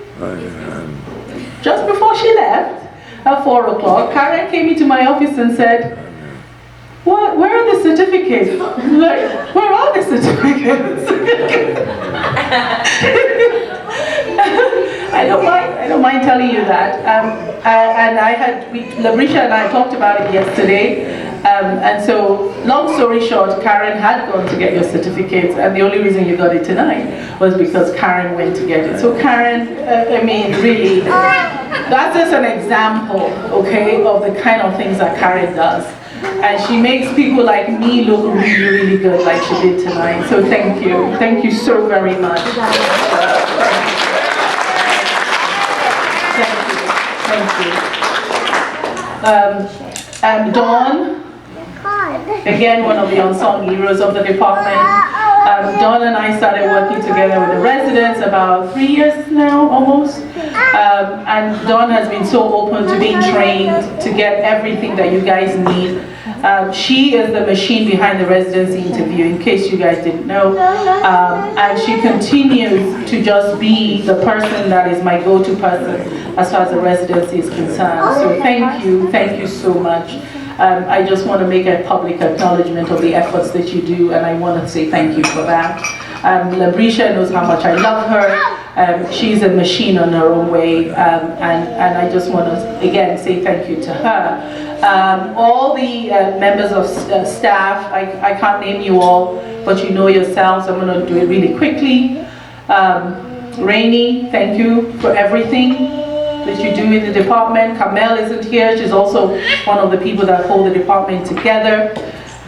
Just before she left, at 4 o'clock, Karen came into my office and said, "What? Where are the certificates?" Like, where are the certificates? I don't mind telling you that. And Labrisha and I talked about it yesterday. And so, long story short, Karen had gone to get your certificates, and the only reason you got it tonight was because Karen went to get it. So Karen, I mean, really, that's just an example, okay, of the kind of things that Karen does. And she makes people like me look really, really good, like she did tonight. So thank you. Thank you so very much. Thank you. Dawn, again, one of the unsung heroes of the department. Dawn and I started working together with the residents about 3 years now, almost. And Dawn has been so open to being trained to get everything that you guys need. She is the machine behind the residency interview, in case you guys didn't know. And she continues to just be the person that is my go-to person as far as the residency is concerned. So thank you so much. I just want to make a public acknowledgement of the efforts that you do, and I want to say thank you for that. Labrisha knows how much I love her. She's a machine on her own way, and I just want to again say thank you to her. All the members of staff, I can't name you all, but you know yourselves. I'm going to do it really quickly. Rainey, thank you for everything that you do in the department. Kamel isn't here. She's also one of the people that hold the department together.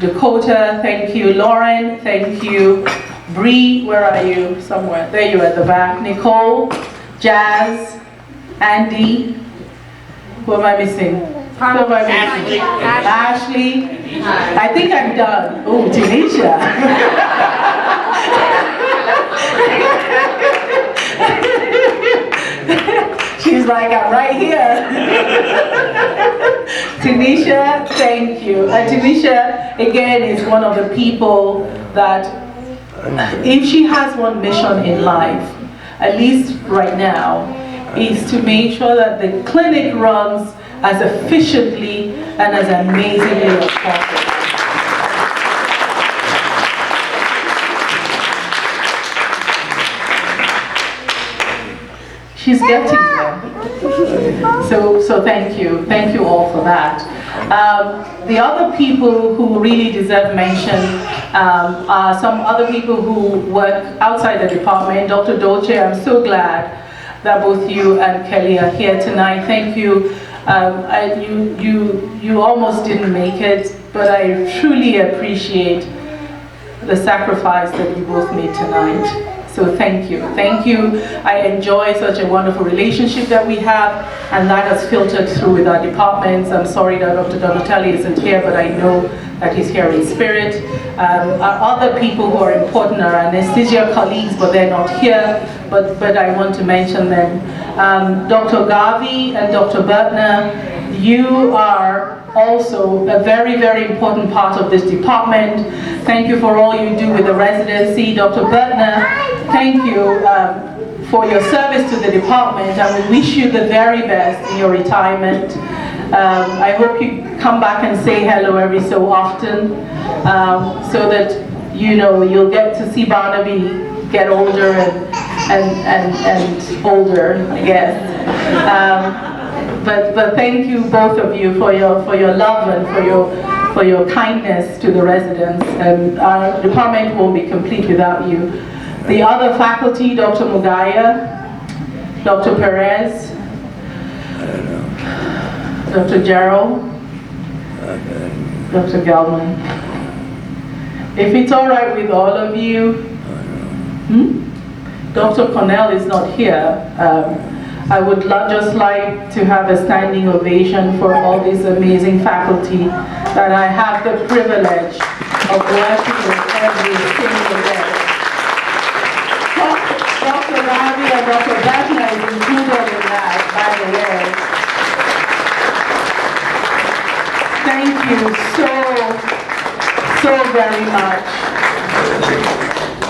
Dakota, thank you. Lauren, thank you. Bree, where are you? Somewhere. There you are at the back. Nicole, Jazz, Andy. Who am I missing? Who am I missing? Ashley. I think I'm done. Oh, Tanisha. She's like, I'm right here. Tanisha, thank you. Tanisha, again, is one of the people that, if she has one mission in life, at least right now, is to make sure that the clinic runs as efficiently and as amazingly as possible. she's getting there. So thank you all for that. The other people who really deserve mention are some other people who work outside the department. Dr. Dolce, I'm so glad that both you and Kelly are here tonight. Thank you. You almost didn't make it, but I truly appreciate the sacrifice that you both made tonight. So thank you. Thank you. I enjoy such a wonderful relationship that we have, and that has filtered through with our departments. I'm sorry that Dr. Donatelli isn't here, but I know that he's here in spirit. Our other people who are important are anesthesia colleagues, but they're not here, but I want to mention them. Dr. Garvey and Dr. Bertner, you are also a very, very important part of this department. Thank you for all you do with the residency. Dr. Bertner, thank you for your service to the department, and we wish you the very best in your retirement. I hope you come back and say hello every so often, so that you'll get to see Barnaby get older and older, I guess. But thank you, both of you, for your love and for your kindness to the residents. And our department won't be complete without you. The other faculty, Dr. Mugaya, Dr. Perez, Dr. Gerald, Dr. Gelman. If it's all right with all of you, Dr. Cornell is not here. I would just like to have a standing ovation for all this amazing faculty that I have the privilege of working with every single day. Dr. Ravi and Dr. Bachner is included in that, by the way. Thank you so very much.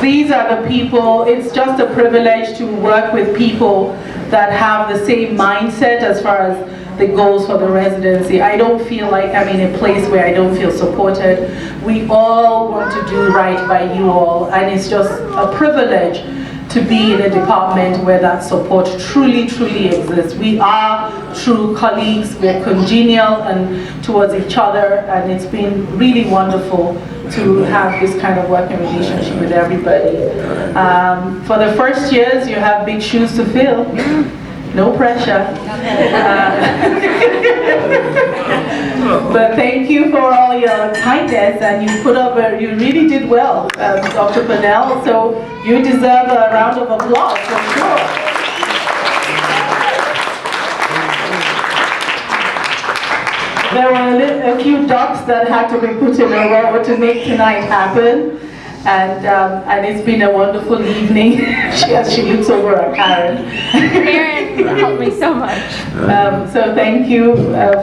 These are the people, it's just a privilege to work with people that have the same mindset as far as the goals for the residency. I don't feel like I'm in a place where I don't feel supported. We all want to do right by you all, and it's just a privilege to be in a department where that support truly exists. We are true colleagues, we're congenial and towards each other, and it's been really wonderful to have this kind of working relationship with everybody. For the first years, you have big shoes to fill. No pressure. But thank you for all your kindness, and you really did well, Dr. Purnell, so you deserve a round of applause for sure. There were a few dots that had to be put in a row to make tonight happen, and it's been a wonderful evening. She looks over at Karen. Karen helped me so much. So thank you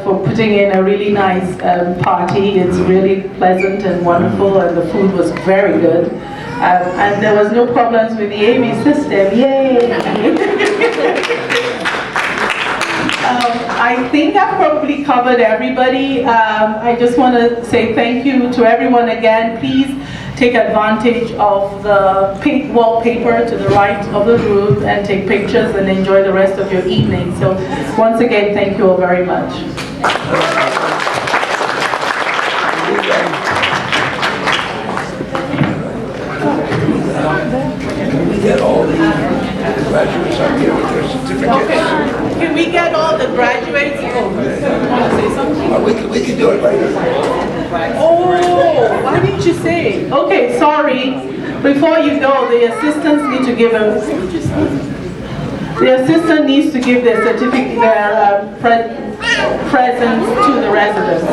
for putting in a really nice party. It's really pleasant and wonderful, and the food was very good. And there was no problems with the AV system. Yay! I think I've probably covered everybody. I just want to say thank you to everyone again. Please take advantage of the pink wallpaper to the right of the room and take pictures and enjoy the rest of your evening. So once again, thank you all very much. We get all the graduates up here with their certificates. Can we get all the graduates? Oh, you want to say something? We can do it right here. Oh, why didn't you say? Okay, sorry. Before you go, the assistants need to give the assistant needs to give their certificate, their presents to the residents.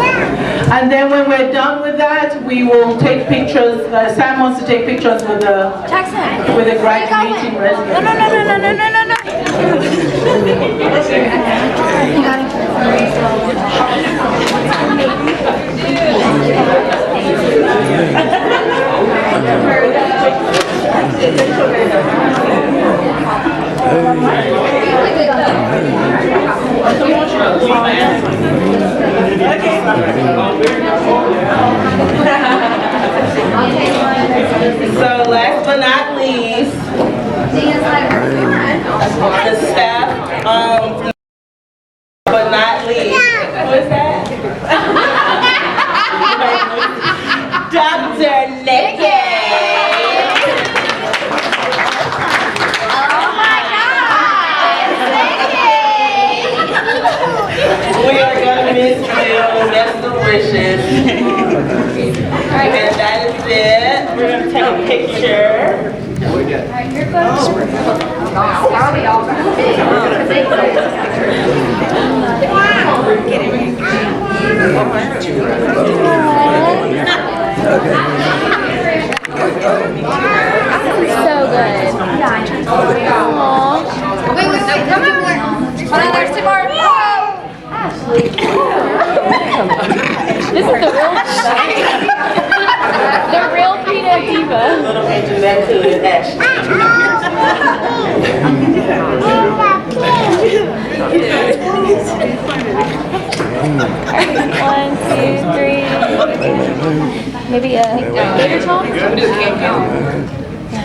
And then when we're done with that, we will take pictures. Sam wants to take pictures with the graduating residents. No. You got So last but not least, the staff So good. Aww. Wait, no, come on more. Hold on, there's two more. This is the real peanut diva. Alright, 1, 2, 3. Maybe a gator chomp?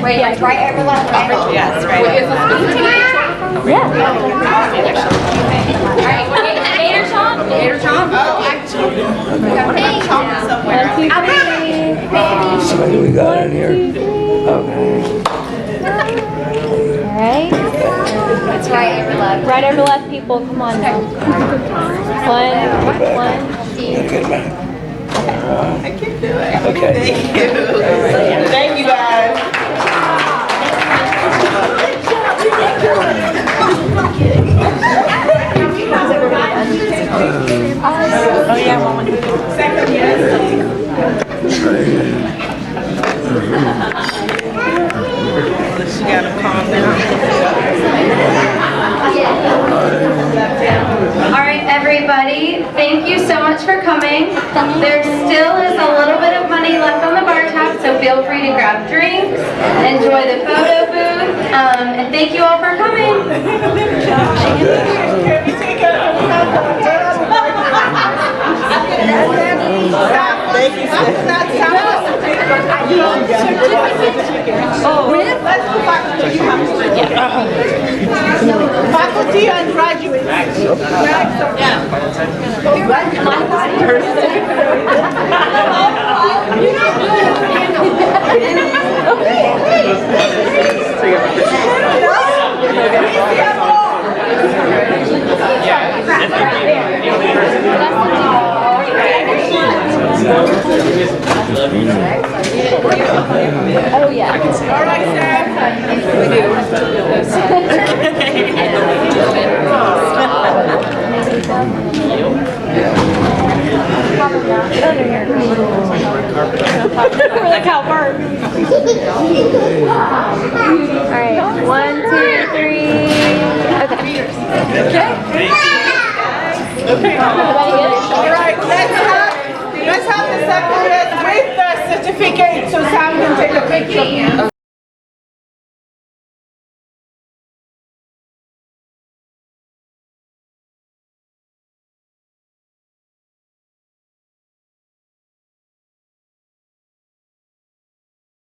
Wait, like right over left. Yes, right. Yeah. Gator chomp? Gator chomp? Oh, actually. Okay. Somewhere. 1, 2, 3. So what do we got in here? Okay. Alright. It's right over left. Right over left, people. Come on now. 1, 2. Good man. Okay. Thank you, guys. Oh yeah, one with second, She gotta calm down. All right, everybody, thank you so much for coming. There still is a little bit of money left on the bar tab, so feel free to grab drinks, enjoy the photo booth, and thank you all for coming. Thank you. Faculty and graduates. Oh yeah. All right, Look how far. Alright, 1, 2, 3. Okay. Okay. Everybody good?